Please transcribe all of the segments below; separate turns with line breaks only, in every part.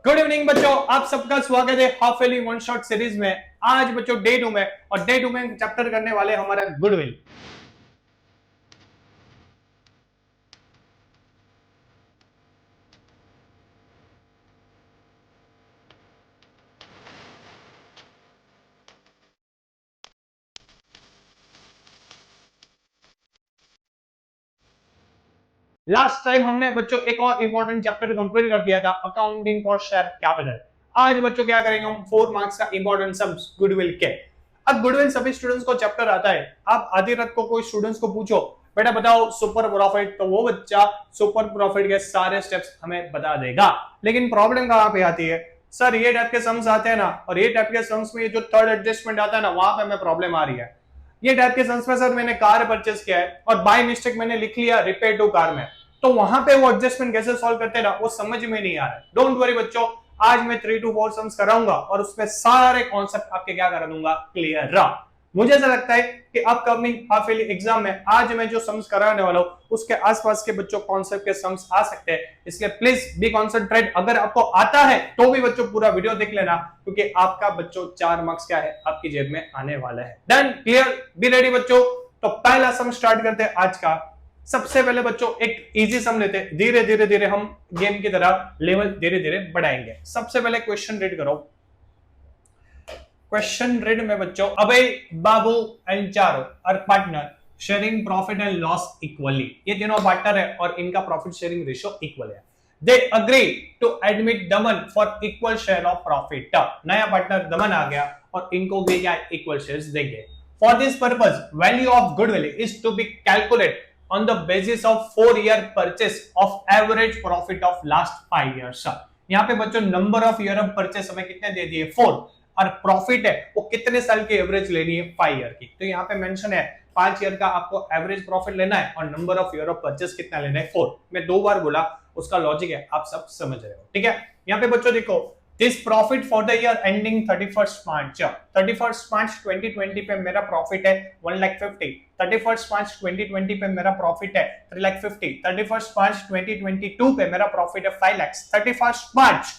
Good evening बच्चों, आप सबका स्वागत है half yearly one shot series में। आज बच्चों डे 2 में और डे 2 में चैप्टर करने वाले हमारा गुडविल। लास्ट टाइम हमने बच्चों एक और इंपॉर्टेंट चैप्टर कंप्लीट कर दिया था, अकाउंटिंग फॉर शेयर कैपिटल। आज बच्चों क्या करेंगे हम 4 मार्क्स का इंपॉर्टेंट सम्स गुडविल के। अब गुडविल सभी स्टूडेंट्स को चैप्टर आता है। आप आधी रात को कोई स्टूडेंट्स को पूछो बेटा बताओ सुपर प्रॉफिट, तो वो बच्चा सुपर प्रॉफिट के सारे स्टेप्स हमें बता देगा। लेकिन प्रॉब्लम कहां पे आती है, सर ये टाइप के सम्स आते हैं ना, और ये टाइप के सम्स में जो थर्ड एडजस्टमेंट आता है ना, वहां पे हमें प्रॉब्लम आ रही है। ये टाइप के सम्स में सर मैंने कार परचेस किया है और बाय मिस्टेक मैंने लिख लिया रिपेयर टू कार में, तो वहां पे वो एडजस्टमेंट कैसे सॉल्व करते हैं ना, वो समझ में नहीं आ रहा है। डोंट वरी बच्चों, आज मैं 3 to 4 सम्स कराऊंगा और उसमें सारे कॉन्सेप्ट आपके क्या करा दूंगा, क्लियर रहा। मुझे ऐसा लगता है कि अपकमिंग हाफ ईयरली एग्जाम में आज मैं जो सम्स कराने वाला हूं उसके आसपास के बच्चों कॉन्सेप्ट के सम्स आ सकते हैं, इसलिए प्लीज बी कॉन्सेंट्रेट। अगर आपको आता है तो भी बच्चों पूरा वीडियो देख लेना, क्योंकि आपका बच्चों 4 मार्क्स क्या है आपकी जेब में आने वाला है। डन, क्लियर, बी रेडी बच्चों। तो पहला सम स्टार्ट करते हैं आज का। सबसे पहले बच्चों एक इजी सम लेते हैं, धीरे धीरे धीरे हम गेम की तरह लेवल धीरे धीरे बढ़ाएंगे। सबसे पहले क्वेश्चन रीड करो। क्वेश्चन रीड में बच्चों, Abhay, Babu and Charu are partner sharing profit and loss equally. ये तीनों पार्टनर है और इनका प्रॉफिट शेयरिंग रेशियो इक्वल है। They agree to admit Daman for equal share of profit. नया पार्टनर दमन आ गया और इनको भी क्या इक्वल शेयर्स देंगे। For this purpose value of goodwill is to be calculate on the basis of 4-year purchase of average profit of last 5 years। यहाँ पे बच्चों number of year of purchase हमें कितने दे दिए, 4, और प्रॉफिट है वो कितने साल की एवरेज लेनी है, 5 ईयर की। तो यहाँ पे मेंशन है 5 ईयर का आपको एवरेज प्रॉफिट लेना है और number of year of purchase कितना लेना है, 4। मैं 2 बार बोला, उसका लॉजिक है, आप सब समझ रहे हो, ठीक है। यहाँ पे बच्चों देखो, this profit for the year ending 31st मार्च 2020 पे मेरा प्रॉफिट है 1,50,000। 31st मार्च 2020 पे मेरा प्रॉफिट है 3,50,000। 31st मार्च 2022 पे मेरा प्रॉफिट है 5 लाख। 31st मार्च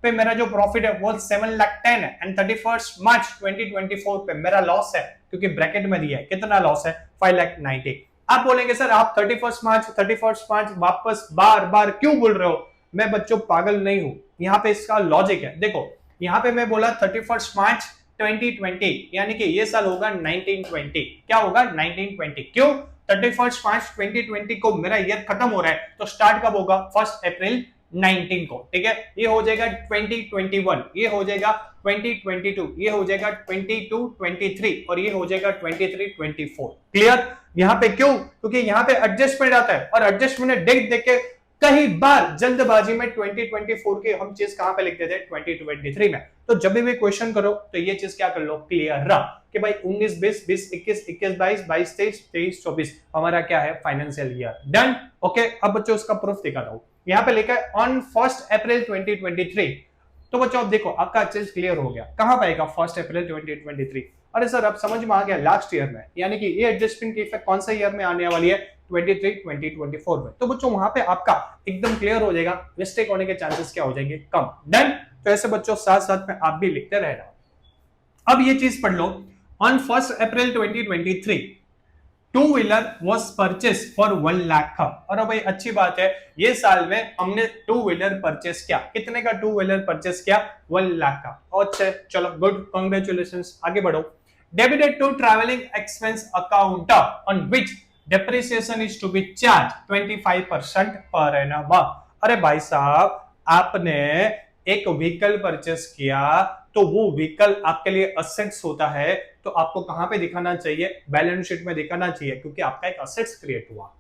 पे मेरा जो प्रॉफिट है वो 7,10,000 है। एंड 31st मार्च 2024 पे मेरा लॉस है, क्योंकि ब्रैकेट में दिया है कितना लॉस है, 5,90,000। आप बोलेंगे सर आप 31st मार्च वापस बार बार क्यों बोल रहे हो। मैं बच्चों पागल नहीं हूं, यहाँ पे इसका लॉजिक है। देखो यहाँ पे मैं बोला 31st मार्च 2020, यानी कि ये साल होगा 1920। क्या होगा, 1920। क्यों, 31st मार्च 2020 को मेरा ईयर खत्म हो रहा है, तो स्टार्ट कब होगा, 1 अप्रैल 19 को, ठीक है। ये हो जाएगा 2021, ये हो जाएगा 2022, ये हो जाएगा 22-23 और ये हो जाएगा 23-24। क्लियर। यहाँ पे क्यों, क्योंकि यहाँ पे एडजस्टमेंट आता है और एडजस्टमेंट डेट देख के कई बार जल्दबाजी में 2024 की हम चीज कहां पे लिख देते हैं, 2023 में। तो जब भी क्वेश्चन करो तो ये चीज क्या कर लो, क्लियर रहा कि भाई 19 20 20 21 21 22 22 23 23 24 हमारा क्या है, फाइनेंशियल ईयर। Done, okay. अब बच्चों इसका प्रूफ दिखाता हूं। यहाँ पे लिखा है ऑन 1 अप्रैल 2023। तो बच्चों अब देखो आपका चीज क्लियर हो गया। कहां पाएगा, 1 अप्रैल 2023। अरे सर अब समझ में आ गया, लास्ट ईयर में, यानी कि ये एडजस्टमेंट की इफेक्ट कौन सा ईयर में आने वाली है, 23-2024 में। तो बच्चों वहां पे आपका एकदम क्लियर हो जाएगा, मिस्टेक होने के चांसेस क्या हो जाएंगे, कम। डन। तो ऐसे बच्चों साथ साथ में आप भी लिखते रहना। अब ये चीज पढ़ लो, on 1 April 2023 two wheeler was purchase for 1 lakh. और भाई अच्छी बात है, ये साल में हमने टू व्हीलर परचेस किया। कितने का टू व्हीलर परचेस किया, 1 लाख का। अच्छा चलो गुड, कांग्रेचुलेशंस, आगे बढ़ो। Debited to travelling expense account on which depreciation is to be charge 25% per annum. अरे भाई साहब आपने एक व्हीकल परचेस किया, तो वो व्हीकल आपके लिए असेट्स होता है, तो आपको कहां पे दिखाना चाहिए, बैलेंस शीट में दिखाना चाहिए, क्योंकि आपका एक असेट्स क्रिएट हुआ।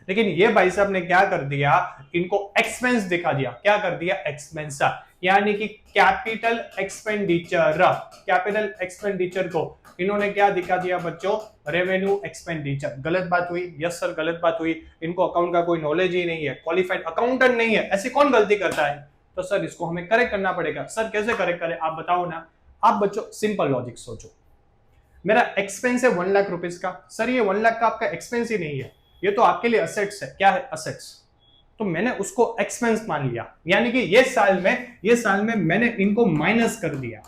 लेकिन ये भाई साहब ने क्या कर दिया, इनको एक्सपेंस दिखा दिया। क्या कर दिया, एक्सपेंस, यानी कि कैपिटल एक्सपेंडिचर। कैपिटल एक्सपेंडिचर को इन्होंने क्या दिखा दिया बच्चों, रेवेन्यू एक्सपेंडिचर। गलत बात हुई, यस सर गलत बात हुई। इनको अकाउंट का कोई नॉलेज ही नहीं है, क्वालिफाइड अकाउंटेंट नहीं है, ऐसी कौन गलती करता है। तो सर इसको हमें करेक्ट करना पड़ेगा। सर कैसे करेक्ट करें, आप बताओ ना। आप बच्चों सिंपल लॉजिक सोचो, मेरा एक्सपेंस है 1 लाख रुपीस का। सर ये 1 लाख का आपका एक्सपेंस ही नहीं है, ये तो आपके लिए असेट्स है। क्या है, असेट्स। तो मैंने उसको एक्सपेंस मान लिया, यानी कि ये साल में मैंने इनको माइनस कर दिया।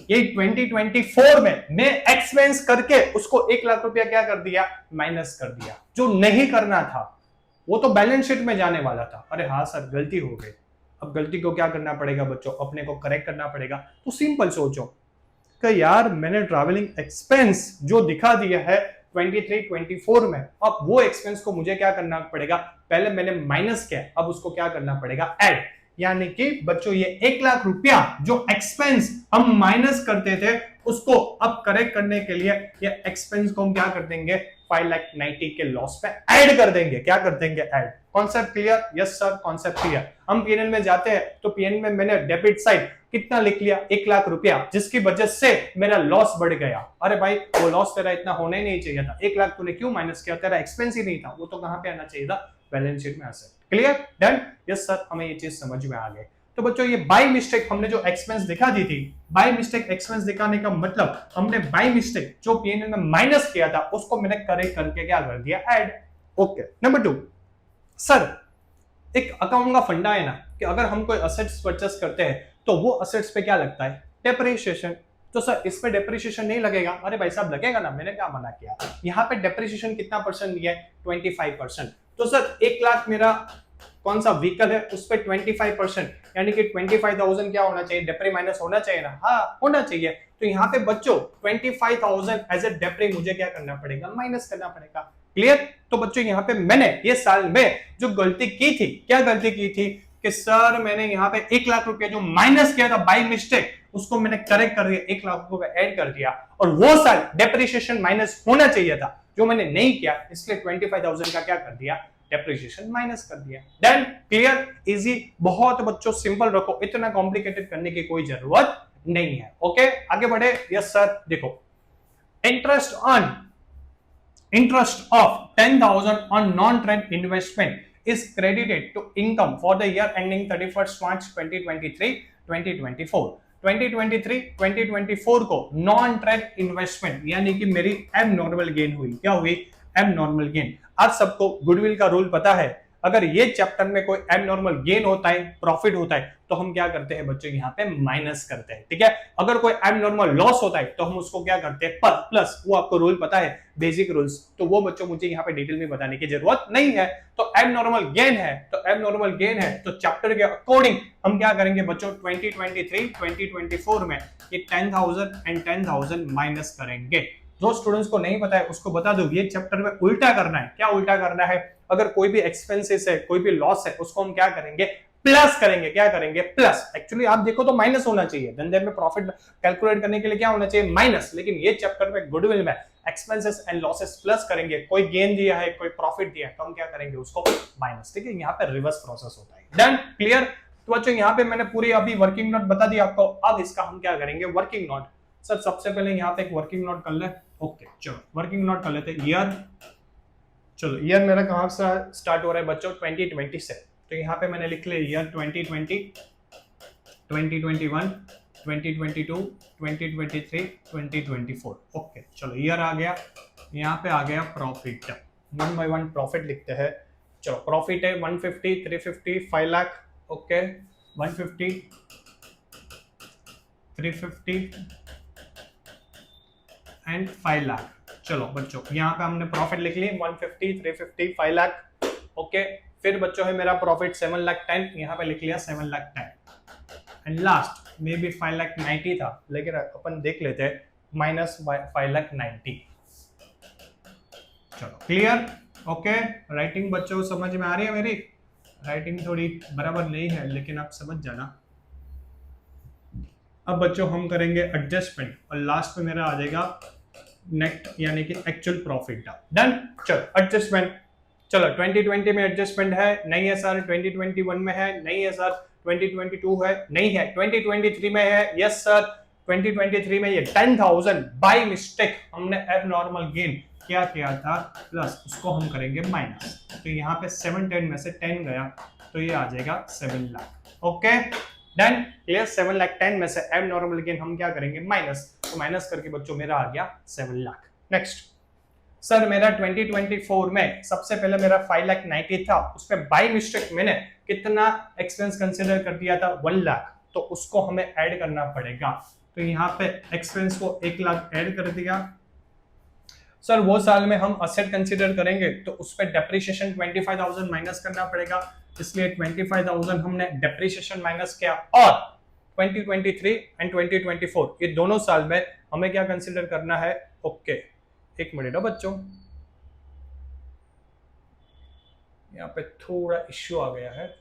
ये 2024 में मैं एक्सपेंस करके उसको 1 लाख रुपया क्या कर दिया, माइनस कर दिया। जो नहीं करना था वो तो बैलेंस शीट में जाने वाला था। अरे हाँ सर गलती हो गई, अब गलती को क्या करना पड़ेगा बच्चों, अपने को करेक्ट करना पड़ेगा। तो सिंपल सोचो कि यार मैंने ट्रैवलिंग एक्सपेंस जो दिखा दिया है 23-24 में, अब वो एक्सपेंस को मुझे क्या करना पड़ेगा, पहले मैंने माइनस किया, अब उसको क्या करना पड़ेगा, ऐड। यानी कि बच्चों ये 1 लाख रुपया जो एक्सपेंस हम माइनस करते थे उसको अब करेक्ट करने के लिए ये एक्सपेंस को हम क्या कर देंगे, 5,90,000 के लॉस पे ऐड कर देंगे। क्या कर देंगे, add. Concept clear? Yes sir concept clear. हम पीएनएल में जाते हैं तो पीएनएल में मैंने डेबिट साइड कितना लिख लिया, 1 लाख रुपया, जिसकी वजह से मेरा लॉस बढ़ गया। अरे भाई वो लॉस तेरा इतना होना ही नहीं चाहिए था, 1 लाख तूने क्यों माइनस किया, तेरा एक्सपेंस ही नहीं था, वो तो कहां पे आना चाहिए था, बैलेंस शीट में आ सकता। क्लियर? डन? यस सर हमें ये चीज समझ में आ गई। तो बच्चों ये बाय मिस्टेक हमने जो एक्सपेंस दिखा दी थी, बाय मिस्टेक एक्सपेंस दिखाने का मतलब हमने बाय मिस्टेक जो पीएनएल में माइनस किया था उसको मैंने करेक्ट करके क्या कर दिया, ऐड। ओके। नंबर 2, सर एक अकाउंट का फंडा है ना कि अगर हम कोई असेट्स परचेस करते हैं तो वो असेट्स पे क्या लगता है, डेप्रिसिएशन। तो सर इस पे डेप्रिसिएशन नहीं लगेगा। अरे भाई साहब लगेगा ना, मैंने क्या मना किया। यहाँ पे डेप्रिसिएशन कितना परसेंट दिया है, 25%। तो सर 1 लाख मेरा कौन सा व्हीकल है उस पे 25%, यानी कि 25,000 क्या होना चाहिए, डेप्री माइनस होना चाहिए ना, हाँ होना चाहिए। तो यहाँ पे बच्चों 25,000 एज ए डेप्री मुझे क्या करना पड़ेगा, माइनस करना पड़ेगा। क्लियर? तो बच्चों यहाँ पे मैंने ये साल में जो गलती की थी, क्या गलती की थी कि सर मैंने यहाँ पे 1 लाख रुपया जो माइनस किया था बाय मिस्टेक उसको मैंने करेक्ट कर दिया, 1 लाख रुपया ऐड कर दिया, और वो साल डेप्रिसिएशन माइनस होना चाहिए था जो मैंने नहीं किया, इसलिए 25,000 का क्या कर दिया, डेप्रिसिएशन माइनस कर दिया। Then clear? इजी, बहुत बच्चों सिंपल रखो, इतना कॉम्प्लिकेटेड करने की कोई जरूरत नहीं है। ओके आगे बढ़े। यस सर देखो, interest of 10,000 on non-trade investment is credited to income for the year ending 31st March 2023-2024। 2023-2024 को नॉन ट्रेड इन्वेस्टमेंट यानी कि मेरी एबनॉर्मल गेन हुई। क्या हुई, एबनॉर्मल गेन। आप सबको गुडविल का रूल पता है, अगर ये चैप्टर में कोई एबनॉर्मल गेन होता है, प्रॉफिट होता है, तो हम क्या करते हैं बच्चों, यहाँ पे माइनस करते हैं। ठीक है, अगर कोई एबनॉर्मल लॉस होता है तो हम उसको क्या करते हैं, प्लस। वो आपको रूल पता है, बेसिक रूल्स, तो वो बच्चों मुझे यहाँ पे डिटेल में बताने की जरूरत नहीं है। तो एबनॉर्मल गेन है, तो चैप्टर के अकॉर्डिंग हम क्या करेंगे बच्चों, 2023-2024 में ये 10,000 एंड 10,000 माइनस करेंगे। जो स्टूडेंट्स को नहीं पता है उसको बता दो, ये चैप्टर में उल्टा करना है। क्या उल्टा करना है, अगर कोई भी एक्सपेंसेस है, कोई भी लॉस है, उसको हम क्या करेंगे, प्लस करेंगे। क्या करेंगे, प्लस। एक्चुअली आप देखो तो माइनस होना चाहिए, धंधे में प्रॉफिट कैलकुलेट करने के लिए क्या होना चाहिए, माइनस, लेकिन ये चैप्टर में गुडविल में एक्सपेंसेस एंड लॉसेस प्लस करेंगे। कोई गेन दिया है, कोई प्रॉफिट दिया है, तो हम क्या करेंगे उसको माइनस। ठीक है, यहाँ पे रिवर्स प्रोसेस होता है। डन? क्लियर? तो बच्चों यहाँ पे मैंने पूरी अभी वर्किंग नोट बता दिया आपको, अब इसका हम क्या करेंगे, वर्किंग नोट। सर सबसे पहले यहाँ पे एक वर्किंग नोट कर ले। ओके चलो वर्किंग नोट कर लेते हैं। ईयर, चलो ईयर मेरा कहाँ से स्टार्ट हो रहा है बच्चों, 2020 से। तो यहाँ पे मैंने लिख लिया ईयर 2020, 2021, 2022, 2023, 2024। ओके चलो ईयर आ गया, यहाँ पे आ गया प्रॉफिट। 1 by 1 प्रॉफिट लिखते हैं। चलो प्रॉफिट है 150, 350, 5 लाख। Okay 150, 350 and 5 lakh. चलो बच्चों यहाँ पे हमने प्रॉफिट लिख लिया 150, 350, 5 लाख। ओके फिर बच्चों है मेरा प्रॉफिट 7,10,000, यहाँ पे लिख लिया 7,10,000 एंड लास्ट मे बी 5,90,000 था, लेकिन अपन देख लेते हैं माइनस 5,90,000। चलो क्लियर? ओके राइटिंग बच्चों समझ में आ रही है, मेरी राइटिंग थोड़ी बराबर नहीं है लेकिन आप समझ जाना। अब बच्चों हम करेंगे एडजस्टमेंट और लास्ट में मेरा आ जाएगा नेट यानी कि एक्चुअल प्रॉफिट। डन? चलो एडजस्टमेंट। चलो 2020 में एडजस्टमेंट है, नहीं है सर। 2021 में है, नहीं है सर। 2022 है, नहीं है। 2023 में है, यस सर। 2023 में ये 10,000 बाय मिस्टेक हमने एबनॉर्मल गेन क्या किया था, प्लस उसको हम करेंगे माइनस। तो यहाँ पे 710 में से 10 गया तो ये आ जाएगा 7 लाख। Okay done? क्लियर? 7,10,000 में से एबनॉर्मल गेन हम क्या करेंगे, माइनस। तो माइनस करके बच्चों मेरा आ गया 7 लाख। नेक्स्ट सर मेरा 2024 में सबसे पहले मेरा 5,90,000 था, उस पर बाय मिस्टेक मैंने कितना एक्सपेंस कंसिडर कर दिया था 1 लाख, तो उसको हमें ऐड करना पड़ेगा। तो यहाँ पे एक्सपेंस को 1 लाख ऐड कर दिया। सर वो साल में हम असेट कंसिडर करेंगे तो उस पर डेप्रिसिएशन 25,000 माइनस करना पड़ेगा, इसलिए 25,000 हमने डेप्रिसिएशन माइनस किया। और 2023 एंड 2024 ये दोनों साल में हमें क्या कंसिडर करना है? ओके, एक मिनट है बच्चों, यहाँ पे थोड़ा इश्यू आ गया है।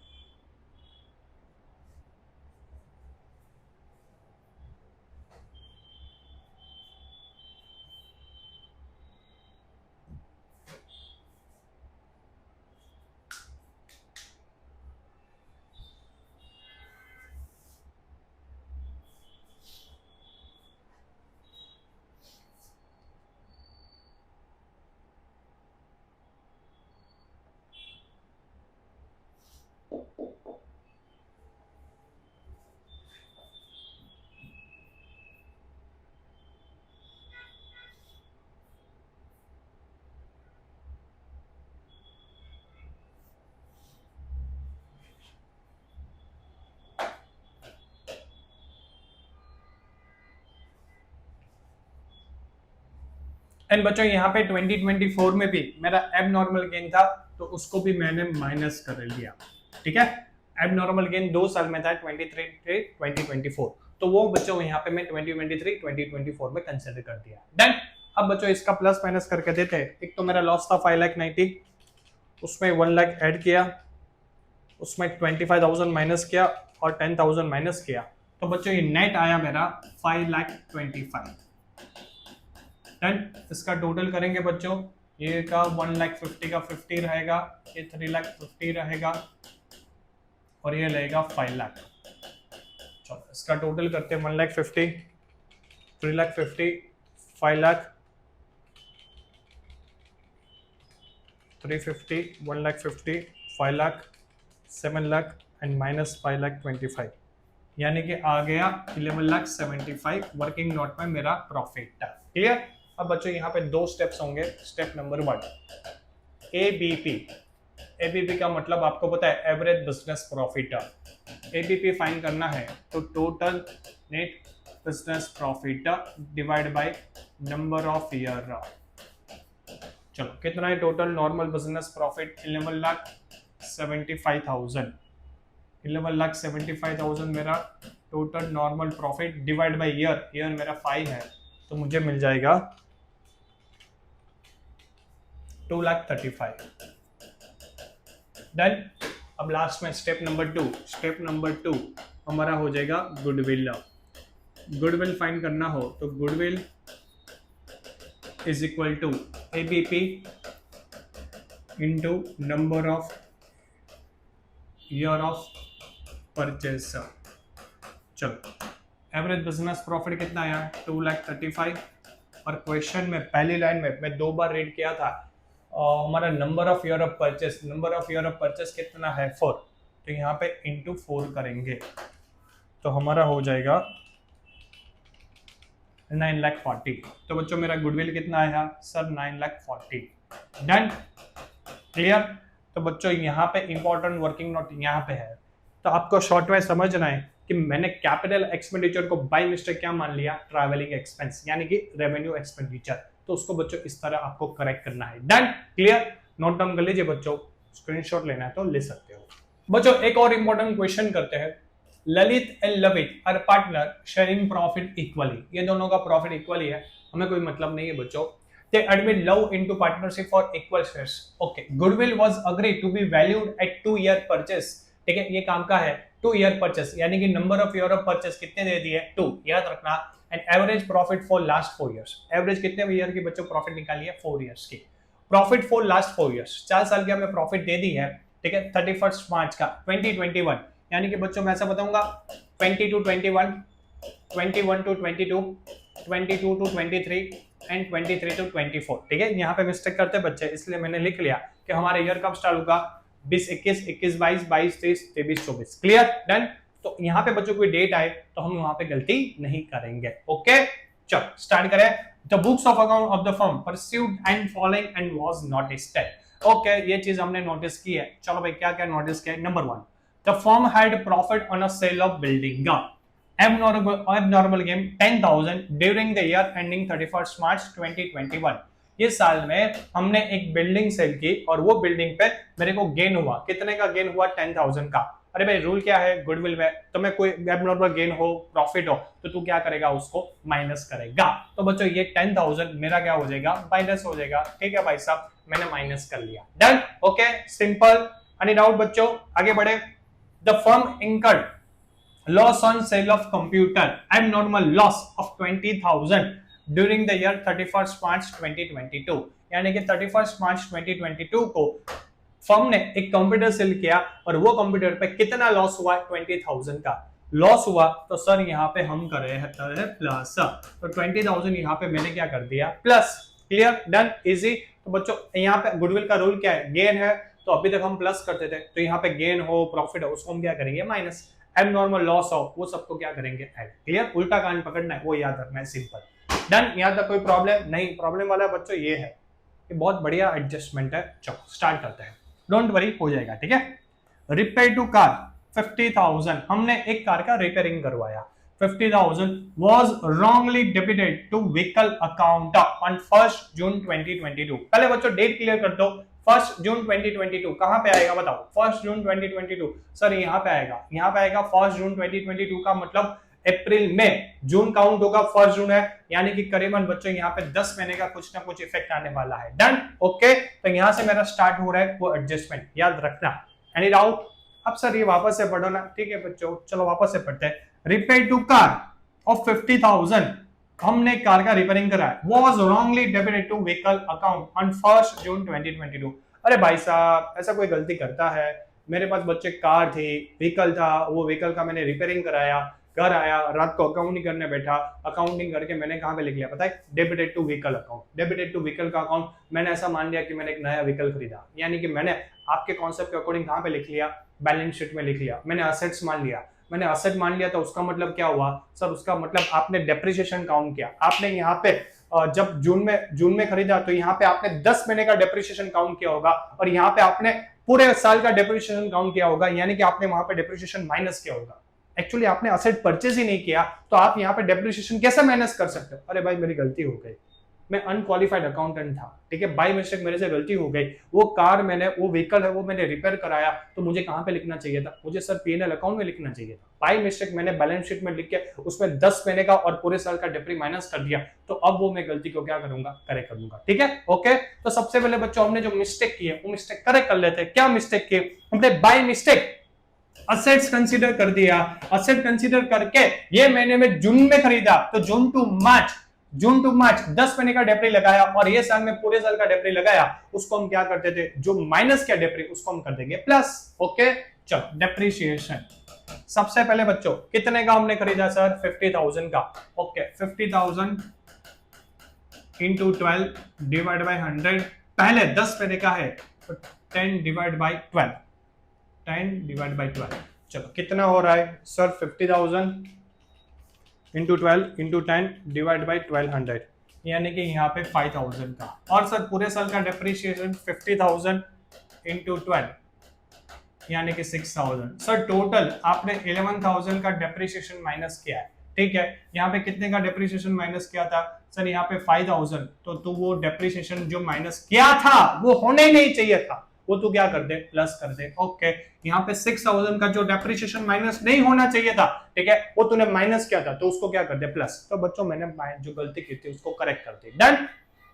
एंड बच्चों यहाँ पे 2024 में भी मेरा एबनॉर्मल गेन था, तो उसको भी मैंने माइनस कर लिया। ठीक है, एबनॉर्मल गेन 2 साल में था, 23 से 2024, तो वो बच्चों यहाँ पे मैं 2023 2024 में कंसिडर कर दिया। डन। अब बच्चों इसका प्लस माइनस करके देते हैं। एक तो मेरा लॉस था 5,90,000, उसमें 1 लाख ऐड किया, उसमें 25,000 माइनस किया और 10,000 माइनस किया, तो बच्चों ये नेट आया मेरा 5,25,000। डन। इसका टोटल करेंगे बच्चों, ये का 1,50,000 का 50 रहेगा, ये 3,50,000 रहेगा और ये रहेगा 5 लाख। चलो इसका टोटल करते हैं, 1,50,000, 3,50,000, 5 लाख, 350, 1,50,000, 5 लाख, 7 लाख एंड माइनस 5,25,000, यानी कि आ गया 11,75,000 वर्किंग नोट में मेरा प्रॉफिट था। क्लियर? अब बच्चों यहाँ पे 2 स्टेप्स होंगे। Step number 1, ABP. एबीपी का मतलब आपको पता है, average business profit. ABP find करना है तो total net business profit divide by number of year. चलो कितना है टोटल नॉर्मल बिजनेस प्रॉफिट? 11,75,000। 11,75,000 मेरा total normal profit divide by year. Year मेरा 5 है, तो मुझे मिल जाएगा 2,35,000। डन। अब लास्ट में स्टेप नंबर 2। स्टेप नंबर 2 हमारा हो जाएगा गुडविल। गुडविल फाइंड करना हो तो goodwill is equal to ABP into number of year of purchase. चलो एवरेज बिजनेस प्रॉफिट कितना आया? 2,35,000। और क्वेश्चन में पहली लाइन में मैं 2 बार रीड किया था, हमारा number of year of purchase, number of year of purchase कितना है? 4, तो यहाँ पे इंटू 4 करेंगे तो हमारा हो जाएगा 9,40,000। तो बच्चों मेरा गुडविल कितना आया सर? 9,40,000। डन। क्लियर? तो बच्चों यहाँ पे इंपॉर्टेंट वर्किंग नोट यहाँ पे है, तो आपको शॉर्ट में समझना है कि मैंने कैपिटल एक्सपेंडिचर को बाय मिस्टेक क्या मान लिया? ट्रैवलिंग एक्सपेंस, यानी कि रेवेन्यू एक्सपेंडिचर। तो उसको बच्चों इस तरह आपको करेक्ट करना है। डन। क्लियर? नोट डाउन कर लीजिए बच्चों, स्क्रीनशॉट लेना है तो ले सकते हो। बच्चों एक और इंपॉर्टेंट क्वेश्चन करते हैं। Lalit and Lavit are partner sharing profit equally. ये दोनों का प्रॉफिट इक्वली है, हमें कोई मतलब नहीं है बच्चों। They admit love into partnership for equal shares. Okay. Goodwill was agreed to be valued at 2-year purchase. ठीक है, ये काम का है 2-year purchase, यानी कि number of year of purchase कितने दे दिए? 2, याद रखना। And average profit for last 4 years. Average कितने ईयर की बच्चों प्रॉफिट निकाली है? 4 इयर्स की। प्रॉफिट फॉर लास्ट 4 इयर्स, 4 साल की हमें प्रॉफिट दे दी है। ठीक है, 31 मार्च का 2021, यानी कि बच्चों मैं ऐसा बताऊंगा 20 to 21, 21 to 22, 22 to 23 and 23 to 24। ठीक है, यहाँ पे मिस्टेक करते बच्चे, इसलिए मैंने लिख लिया कि हमारा ईयर कब स्टार्ट होगा? 20, 21, 21, 22, 22, 23, 23, 24। क्लियर? डन। तो यहाँ पे बच्चों कोई डेट आए तो हम वहां पे गलती नहीं करेंगे। ओके, चलो स्टार्ट करें। The books of account of the firm perused and following and was noticed. Okay, ये चीज हमने नोटिस की है। चलो भाई क्या क्या नोटिस किया है। Number 1, the firm had profit on a sale of building. abnormal gain 10,000 during the year ending 31st March 2021। ये साल में हमने एक बिल्डिंग सेल की और वो बिल्डिंग पे मेरे को गेन हुआ। कितने का गेन हुआ? 10,000 का। अरे भाई रूल क्या है गुडविल में, तुम्हें कोई एबनॉर्मल गेन हो, प्रॉफिट हो, तो तू क्या करेगा? उसको माइनस करेगा। तो बच्चों ये 10,000 मेरा क्या हो जाएगा? माइनस हो जाएगा। ठीक है भाई साहब, मैंने माइनस कर लिया। Done. Okay, simple. Any doubt बच्चों? आगे बढ़े। The firm incurred loss on sale of computer abnormal loss of 20,000 during the year 31st March 2022। यानी कि 31st मार्च 2022 को फर्म ने एक कंप्यूटर सेल किया और वो कंप्यूटर पे कितना लॉस हुआ? 20,000 का लॉस हुआ। तो सर यहाँ पे हम कर रहे हैं प्लस, तो 20,000 यहाँ पे मैंने क्या कर दिया? प्लस। क्लियर? Done, easy. तो बच्चों यहाँ पे गुडविल का रूल क्या है? गेन है तो अभी तक हम प्लस करते थे, तो यहाँ पे गेन हो, प्रॉफिट हो, उसको हम क्या करेंगे? माइनस। एबनॉर्मल लॉस हो, वो सबको क्या करेंगे? ऐड। क्लियर? उल्टा कान पकड़ना है, वो याद रखना है। सिंपल। डन। यहाँ तक कोई प्रॉब्लम नहीं? प्रॉब्लम वाला बच्चों ये है, ये बहुत बढ़िया एडजस्टमेंट है। चलो स्टार्ट करते हैं, डोंट वरी, हो जाएगा। ठीक है। रिपेयर टू कार 50,000, हमने एक कार का रिपेयरिंग करवाया। 50,000 was wrongly debited to vehicle account on 1st June 2022। पहले बच्चों डेट क्लियर कर दो। 1st जून 2022 कहां पे आएगा बताओ? 1st जून 2022 सर यहाँ पे आएगा, यहाँ पे आएगा। 1st जून 2022 का मतलब अप्रैल में, जून काउंट होगा, 1st जून है, यानी कि करीबन बच्चों यहाँ पे 10 महीने का कुछ ना कुछ इफेक्ट आने वाला है। डन। ओके, तो यहाँ से मेरा स्टार्ट हो रहा है वो एडजस्टमेंट, याद रखना। Any doubt? अब सर ये वापस से पढ़ो ना। ठीक है बच्चों, चलो वापस से पढ़ते हैं। रिपेयर टू कार ऑफ 50,000, हमने कार का रिपेयरिंग कराया। was wrongly debited to vehicle account on 1st June 2022। अरे भाई साहब, ऐसा कोई गलती करता है? मेरे पास बच्चे कार थी, व्हीकल था, वो व्हीकल का मैंने रिपेयरिंग कराया, घर आया, रात को अकाउंटिंग करने बैठा, अकाउंटिंग करके मैंने कहां पे लिख लिया पता है? Debited to vehicle account. Debited to vehicle का अकाउंट मैंने ऐसा मान लिया कि मैंने एक नया व्हीकल खरीदा, यानी कि मैंने आपके कॉन्सेप्ट के अकॉर्डिंग कहां पे लिख लिया? बैलेंस शीट में लिख लिया। मैंने असेट्स मान लिया। मैंने असेट मान लिया तो उसका मतलब क्या हुआ? सर उसका मतलब आपने डेप्रिसिएशन काउंट किया। आपने यहाँ पे जब जून में खरीदा तो यहाँ पे आपने 10 महीने का डेप्रिसिएशन काउंट किया होगा और यहाँ पे आपने पूरे साल का डेप्रिसिएशन काउंट किया होगा, यानी कि आपने वहां पे डेप्रिसिएशन माइनस किया होगा। एक्चुअली आपने असेट परचेज ही नहीं किया, तो आप यहाँ पे डेप्रिसिएशन कैसे माइनस कर सकते हो? अरे भाई मेरी गलती हो गई, मैं अनक्वालिफाइड अकाउंटेंट था। ठीक है, बाय मिस्टेक मेरे से गलती हो गई। वो कार मैंने, वो व्हीकल है वो मैंने रिपेयर कराया, तो मुझे कहां पे लिखना चाहिए था? मुझे सर पीएनएल अकाउंट में लिखना चाहिए था। बाय मिस्टेक मैंने बैलेंस शीट में लिख के उसमें 10 महीने का और पूरे साल का डेप्री माइनस कर दिया, तो अब वो मैं गलती को क्या करूंगा? करेक्ट करूंगा। ठीक है, ओके। तो सबसे पहले बच्चों हमने जो मिस्टेक की है वो मिस्टेक करेक्ट कर लेते हैं। क्या मिस्टेक की? हमने बाय मिस्टेक असेट्स कंसीडर कर दिया। असेट कंसीडर करके ये मैंने में जून में खरीदा, तो जून टू मार्च 10 महीने का डेप्री लगाया और ये साल में पूरे साल का डेप्री लगाया, उसको हम क्या करते थे? जो माइनस किया डेप्री उसको हम कर देंगे प्लस। ओके, चलो डेप्रीशिएशन। सबसे पहले बच्चों कितने का हमने खरीदा सर? 50,000 का। Okay, 50,000 into 12 divide by 100। पहले 10 महीने का है तो 10 डिवाइड बाई 12, 10 डिवाइड बाई 12। चलो कितना हो रहा है sir? 50,000 into 12 into 10 divide by 1200, यानी कि यहाँ पे 5,000 का। और सर पूरे साल का डेप्रीशिएशन 50,000 इंटू 12, यानी कि 6,000। सर टोटल आपने 11,000 का डेप्रीशिएशन माइनस किया है। ठीक है, यहाँ पे कितने का डेप्रीशिएशन माइनस किया था? सर यहाँ पे 5,000। तो वो डेप्रीशिएशन जो माइनस किया था वो होने ही नहीं चाहिए था, वो तो क्या कर दे? प्लस कर दे। ओके, यहाँ पे 6,000 का जो डेप्रीशिएशन माइनस नहीं होना चाहिए था, ठीक है, वो तूने माइनस किया था, तो उसको क्या कर दे? प्लस। तो बच्चों मैंने जो गलती की थी उसको करेक्ट कर दी। डन।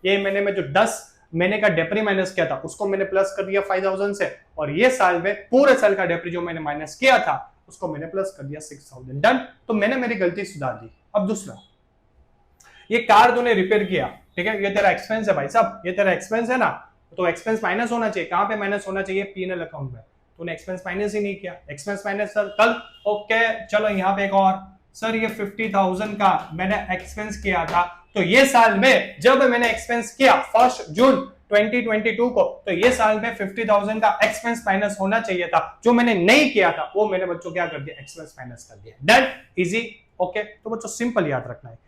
ये मैंने में जो 10 महीने का डेप्री माइनस किया था उसको मैंने प्लस कर दिया 5,000 से, और ये साल में पूरे साल का डेप्री जो मैंने माइनस किया था उसको मैंने प्लस कर दिया 6,000। डन। तो मैंने मेरी गलती सुधार दी। अब दूसरा, ये कार तूने रिपेयर किया, ठीक है, ये तेरा एक्सपेंस है भाई साहब, ये तेरा एक्सपेंस है ना, तो एक्सपेंस माइनस होना चाहिए। कहां पे माइनस होना चाहिए? पीएनएल अकाउंट में। तूने एक्सपेंस माइनस ही नहीं किया, एक्सपेंस माइनस सर कल। ओके, चलो यहाँ पे एक और, सर ये 50,000 का मैंने एक्सपेंस किया था, तो ये साल में जब मैंने एक्सपेंस किया 1 जून 2022 को, तो ये साल में 50,000 का एक्सपेंस माइनस होना चाहिए था, जो मैंने नहीं किया था वो मैंने बच्चों क्या कर दिया? एक्सपेंस माइनस कर दिया। Done, easy. ओके, तो बच्चों सिंपल याद रखना है,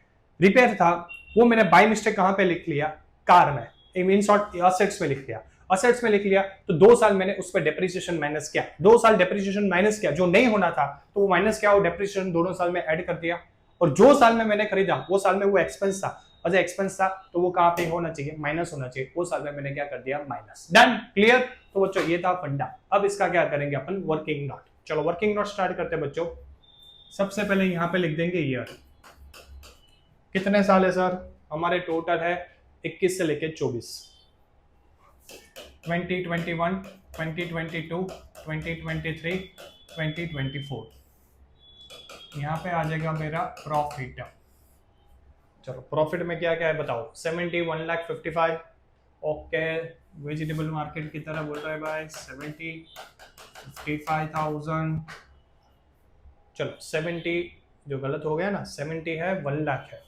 रिपेयर था वो मैंने बाय मिस्टेक कहां पे लिख लिया, कार में, इन शॉर्ट असेट्स में लिख लिया, असेट्स में लिख लिया। तो 2 साल मैंने उस पर डेप्रिसिएशन माइनस किया, 2 साल डेप्रिसिएशन माइनस किया, जो नहीं होना था तो वो माइनस किया और डेप्रिसिएशन दोनों साल में ऐड कर दिया। और जो साल में मैंने खरीदा वो साल में वो एक्सपेंस था, एज एक्सपेंस था, तो वो कहां पे होना चाहिए, माइनस होना चाहिए, वो साल में मैंने क्या कर दिया, माइनस। Done, clear. तो बच्चों ये था फंडा। अब इसका क्या करेंगे अपन, वर्किंग नोट। चलो वर्किंग नोट स्टार्ट करते हैं बच्चों। सबसे पहले यहां पे लिख देंगे ईयर, कितने साल है सर, हमारे टोटल है 21 से लेके 24, 2021, 2022, 2023, 2024। यहां पे आ जाएगा मेरा प्रॉफिट। चलो प्रॉफिट में क्या क्या है बताओ, 71,55,000। ओके, वेजिटेबल मार्केट की तरह बोल रहा है भाई, 55,000। चलो 70 जो गलत हो गया ना, 70 है, 1 लाख है,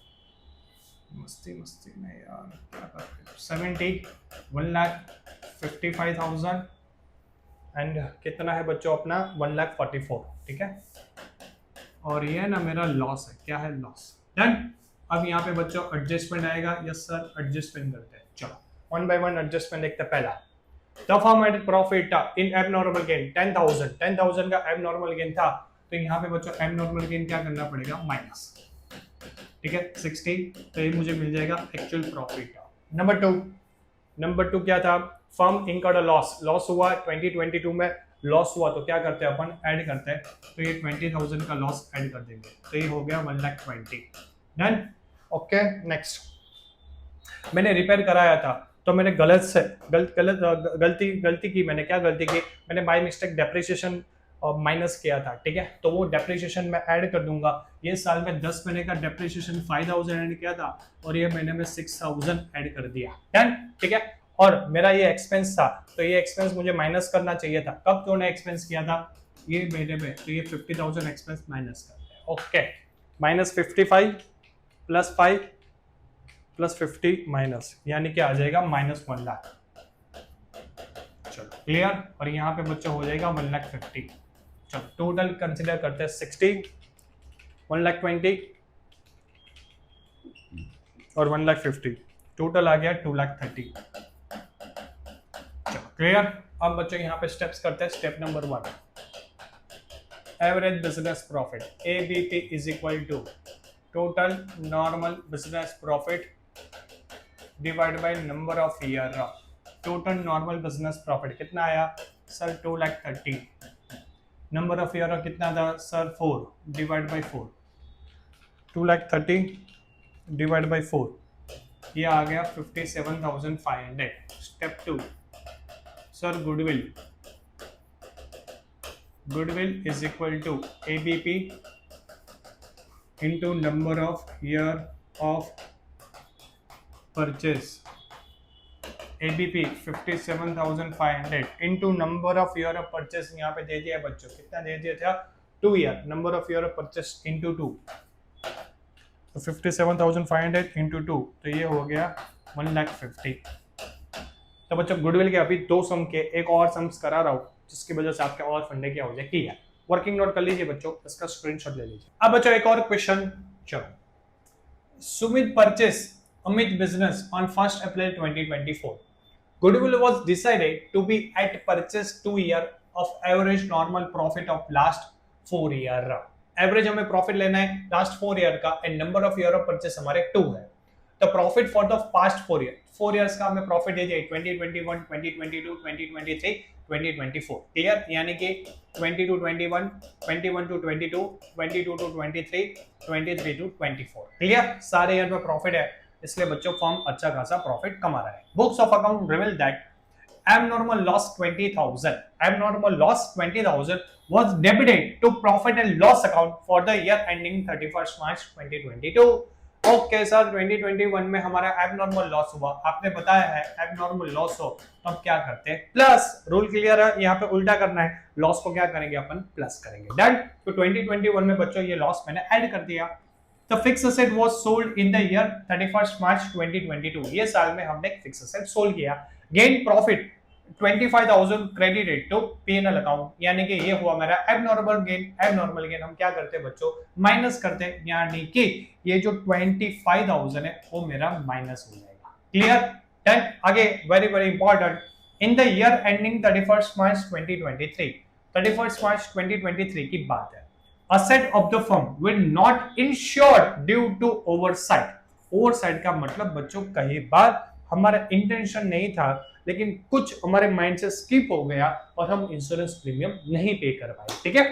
मस्ती में यार क्या करते, 71,55,000 एंड कितना है बच्चों अपना, 1,44,000, ठीक है। और ये ना मेरा लॉस है, क्या है, लॉस। डन। अब यहाँ पे बच्चों एडजस्टमेंट आएगा, यस सर एडजस्टमेंट करते हैं। चलो 1 by 1 एडजस्टमेंट देखते हैं। पहला the firm had profit in abnormal gain 10,000 का एबनॉर्मल गेन था, तो यहाँ पे बच्चों एबनॉर्मल गेन क्या करना पड़ेगा, माइनस, ठीक है 60, तो ये मुझे मिल जाएगा एक्चुअल प्रॉफिट। नंबर टू क्या था, फर्म इनकर्ड अ लॉस हुआ 2022 में, लॉस हुआ तो क्या करते हैं अपन, ऐड करते हैं, तो ये 20,000 का लॉस ऐड कर देंगे, तो ये हो गया 1,20,000। डन। ओके नेक्स्ट, मैंने रिपेयर कराया था, तो मैंने गलती की, मैंने क्या गलती की, मैंने बाय मिस्टेक डेप्रिसिएशन माइनस किया था, ठीक है, तो वो डेप्रिसिएशन में ऐड कर दूंगा। ये साल में 10 महीने का डेप्रिसिएशन 5,000 ऐड किया था और ये महीने में 6,000 ऐड कर दिया। डन, ठीक है। और मेरा ये एक्सपेंस था, तो ये एक्सपेंस मुझे माइनस करना चाहिए था, कब क्यों ने एक्सपेंस किया था, ये महीने में, तो ये 50,000 एक्सपेंस माइनस करते हैं। ओके, -55 + 5 + 50 माइनस, यानी कि आ जाएगा -1 लाख। चलो क्लियर। और यहाँ पे बच्चों हो जाएगा 1,50,000। चलो टोटल कंसिडर करते हैं 60, 1,20,000 और 1,50,000, टोटल आ गया 2,30,000। चलो क्लियर। अब बच्चों यहाँ पे स्टेप्स करते हैं। Step number 1, average business profit ABP is equal to total normal business profit divide by number of year. Total normal business profit कितना आया सर, 2,30,000। नंबर ऑफ ईयर कितना था sir, 4 divide by 4, 2,30,000 divide by 4, ये आ गया 57,500। Step 2 sir, goodwill is equal to ABP into number of year of purchase। ABP 57,500 into number of year of purchase, यहाँ पे दे दिया बच्चों, कितना दे दिया था, 2 year, number of year of purchase into 2, तो 57,500 into 2, तो ये हो गया 1,50,000। तो बच्चों गुडविल के अभी 2 सम के एक और सम्स करा रहा हूँ, जिसकी वजह से आपके और फंडे क्या हो जाए, क्लियर। वर्किंग नोट कर लीजिए बच्चों, इसका स्क्रीनशॉट ले लीजिए। अब बच्चों एक और क्वेश्चन, चलो, Sumit purchase Amit business on 1 April 2024। Goodwill was decided to be at purchase 2 year of average normal profit of last 4 year। Average हमें प्रॉफिट लेना है लास्ट 4 ईयर का, and number of year of purchase हमारे 2 है। तो profit for the past 4 years का हमें profit दे दिया 2021, 2022, 2023, 2024। क्लियर, यानी कि 20 to 21, 21 to 22, 22 to 23, 23 to 24। Clear, सारे ईयर में प्रॉफिट है, इसलिए बच्चों फर्म अच्छा खासा प्रॉफिट कमा रहा है। Books of account reveal that abnormal loss 20,000 was debited to profit and loss account for the year ending 31st March 2022। Okay sir, 2021 में हमारा एबनॉर्मल लॉस हुआ, आपने बताया है एबनॉर्मल लॉस हो तो हम क्या करते हैं, प्लस। रूल क्लियर है, यहाँ पे उल्टा करना है, लॉस को क्या करेंगे अपन, प्लस करेंगे। डन। तो 2021 में बच्चों ये लॉस मैंने ऐड कर दिया। तो fix asset was sold in the year 31st March 2022, ये साल में हमने फिक्स असेट सोल्ड किया। Gain profit 25,000 credited to P&L account, यानी कि ये हुआ मेरा एबनॉर्मल गेन। एबनॉर्मल गेन हम क्या करते हैं बच्चों, माइनस करते हैं, यानी कि ये जो 25,000 है वो मेरा माइनस हो जाएगा। क्लियर? डन। आगे very very important, in the year ending 31 मार्च 2023, 31 मार्च 2023 की बात है, asset of the firm will not insured due to oversight। Oversight का मतलब बच्चों कई बार हमारा इंटेंशन नहीं था, लेकिन कुछ हमारे माइंड से स्किप हो गया और हम इंश्योरेंस प्रीमियम नहीं पे कर पाए। ठीक है,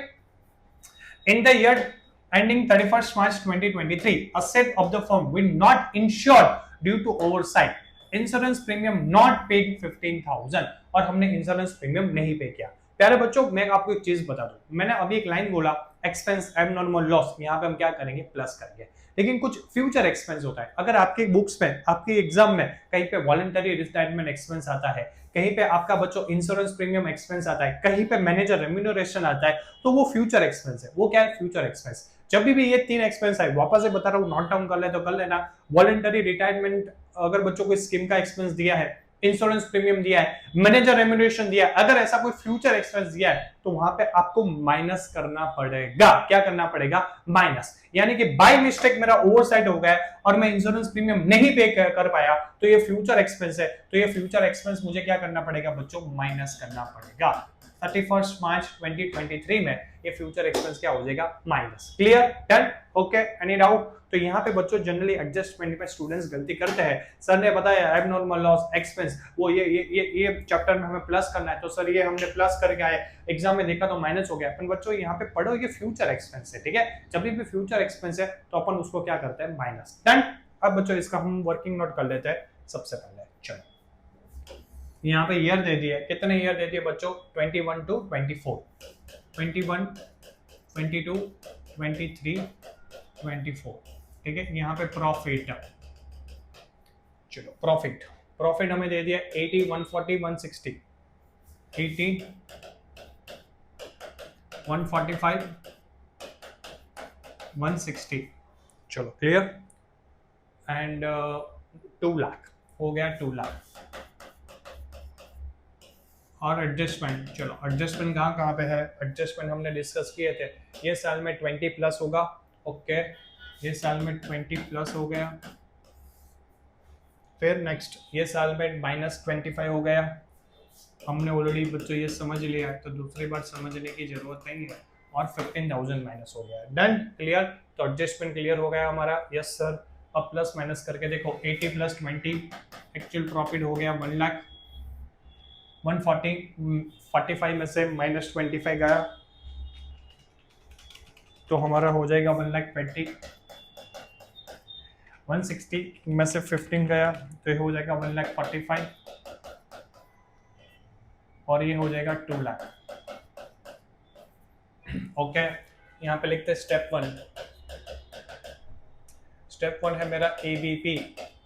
इन the year ending 31st March 2023, asset of the firm will not insured due to oversight, insurance premium not paid 15,000, और हमने इंश्योरेंस प्रीमियम नहीं पे किया। प्यारे बच्चों मैं आपको एक चीज बता दूं, मैंने अभी एक लाइन बोला एक्सपेंस एबनॉर्मल लॉस, यहाँ पे हम क्या करेंगे प्लस करेंगे, लेकिन कुछ फ्यूचर एक्सपेंस होता है। अगर आपके बुक्स में आपकी एग्जाम में कहीं पे वॉलंटरी रिटायरमेंट एक्सपेंस आता है, कहीं पे आपका बच्चों इंश्योरेंस प्रीमियम एक्सपेंस आता है, कहीं पे मैनेजर रेम्यूनरेशन आता है, तो वो फ्यूचर एक्सपेंस है। वो क्या है फ्यूचर एक्सपेंस। जब भी ये तीन एक्सपेंस आए, वापस से बता रहा हूँ, नोट डाउन कर ले तो कर लेना। वॉलंटरी रिटायरमेंट अगर बच्चों को स्कीम का एक्सपेंस दिया है, इंश्योरेंस प्रीमियम दिया है, मैनेजर रेम्यूनरेशन दिया है, अगर ऐसा कोई फ्यूचर एक्सपेंस दिया है तो वहां पे आपको माइनस करना पड़ेगा। क्या करना पड़ेगा? माइनस। यानी कि बाय मिस्टेक मेरा ओवरसाइट हो गया और मैं इंश्योरेंस प्रीमियम नहीं पे कर पाया, तो ये फ्यूचर एक्सपेंस है, तो ये फ्यूचर एक्सपेंस मुझे क्या करना पड़ेगा बच्चों? माइनस करना पड़ेगा। 31 मार्च 2023 में ये फ्यूचर एक्सपेंस क्या हो जाएगा? Minus. Clear? Done? Okay, any doubt? तो यहाँ पे बच्चों जनरली एडजस्टमेंट में स्टूडेंट्स गलती करते हैं। सर ने बताया एबनॉर्मल लॉस एक्सपेंस, वो ये चैप्टर में हमें प्लस करना है, तो सर ये हमने प्लस करके आए, एग्जाम में देखा तो माइनस हो गया। अपन बच्चों यहाँ पे पढ़ो ये फ्यूचर एक्सपेंस है। ठीक है, जब भी फ्यूचर एक्सपेंस है तो अपन उसको क्या करते हैं? माइनस। डन? अब बच्चों इसका हम वर्किंग नोट कर लेते हैं सबसे पहले। चलो यहाँ पे ईयर दे दिए, कितने ईयर दे दिए बच्चों? 21 to 24, 21, 22, 23, 24। ठीक है, यहाँ पे प्रॉफिट, चलो प्रॉफिट हमें दे दिया 80, 140, 160, 80, 145, 160। चलो क्लियर? एंड 2 लाख हो गया, 2 लाख। और एडजस्टमेंट, चलो एडजस्टमेंट कहाँ पे है? एडजस्टमेंट हमने डिस्कस किए थे, ये साल में 20 प्लस होगा। ओके, ये साल में 20 प्लस हो गया। फिर नेक्स्ट ये साल में -25 हो गया। हमने ऑलरेडी बच्चों ये समझ लिया है, तो दूसरी बार समझने की जरूरत नहीं है। और 15,000 माइनस हो गया। डन? क्लियर? तो एडजस्टमेंट क्लियर हो गया हमारा। Yes sir. अब प्लस माइनस करके देखो, 80 + 20 एक्चुअल प्रॉफिट हो गया 1 लाख। 140, 45 में से -25 गया तो हमारा हो जाएगा 1,20,000। 160 में से 15 गया तो ये हो जाएगा 1,45,000 और ये हो जाएगा 2 लाख। ओके, यहाँ पे लिखते हैं स्टेप 1। स्टेप 1 है मेरा एबीपी,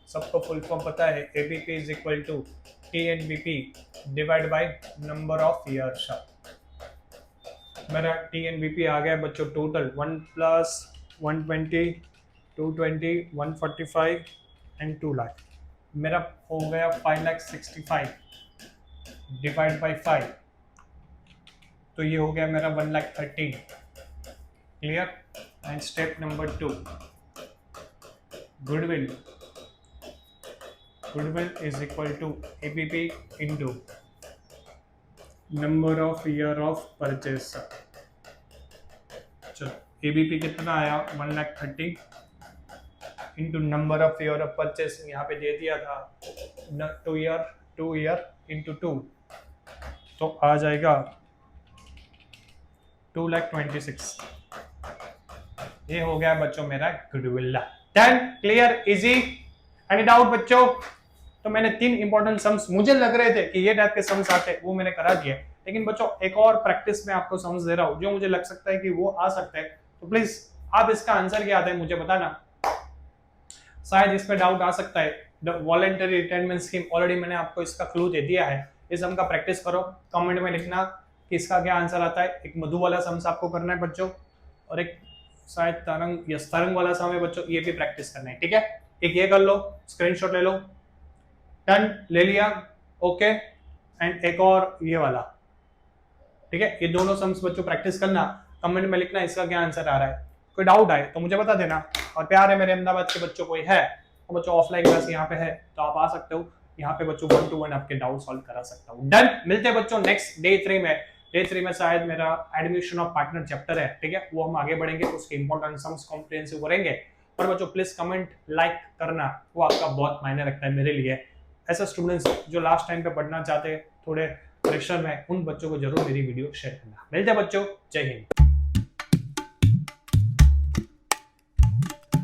सबको फुल फॉर्म पता है। ABP is equal to TNBP divide by number of years. मेरा टीएनबीपी आ गया बच्चों टोटल 1 + 120, 220, 145 एंड 2 लाख। मेरा हो गया 5,65,000 डिवाइड बाय 5, तो ये हो गया मेरा 1,13,000। Clear? And step number 2, goodwill is equal to ABP into number of year of purchase. चलो एबीपी कितना आया? 1,30,000 into number of year of purchase, यहाँ पे दे दिया था 2 ईयर इंटू 2, तो आ जाएगा 2,26,000। ये हो गया बच्चों मेरा goodwill. Done? Clear? Easy? Any doubt बच्चों? तो मैंने 3 इंपॉर्टेंट सम्स मुझे लग रहे थे कि ये टाइप के सम्स आते हैं, वो मैंने करा दिए। लेकिन बच्चों एक और प्रैक्टिस में आपको सम्स दे रहा हूं जो मुझे लग सकता है कि वो आ सकता है, तो प्लीज आप इसका आंसर क्या आता है मुझे बताना। शायद इस पे डाउट आ सकता है। वॉलंटरी रिटायरमेंट स्कीम ऑलरेडी मैंने आपको इसका क्लू दे दिया है। इस सम का प्रैक्टिस करो, कमेंट में लिखना कि इसका क्या आंसर आता है। एक मधु वाला सम्स आपको करना है बच्चों, और एक शायद तरंग वाला सम है बच्चों, ये भी प्रैक्टिस करना है। ठीक है, एक ये कर लो, स्क्रीनशॉट ले लो। डन? ले लिया? ओके, एंड एक और ये वाला, ठीक है। ये दोनों सम्स बच्चों प्रैक्टिस करना, कमेंट में लिखना इसका क्या आंसर आ रहा है। कोई डाउट आए तो मुझे बता देना। और प्यार है मेरे अहमदाबाद के बच्चों कोई है तो बच्चों ऑफलाइन क्लास यहाँ पे है तो आप आ सकते हो, यहाँ पे बच्चों 1 to 1 आपके डाउट सॉल्व करा सकता हूँ। डन। मिलते हैं बच्चों नेक्स्ट डे 3 में। डे 3 में शायद मेरा एडमिशन ऑफ पार्टनर चैप्टर है, ठीक है, वो हम आगे बढ़ेंगे, उसके इंपॉर्टेंट सम्स कॉम्प्रिहेंसिव करेंगे। और बच्चों प्लीज कमेंट लाइक करना, वो आपका बहुत मायने रखता है मेरे लिए। ऐसे स्टूडेंट्स जो लास्ट टाइम पे पढ़ना चाहते हैं थोड़े प्रेशर में, उन बच्चों को जरूर मेरी वीडियो शेयर करना। मिलते हैं बच्चों, जय हिंद।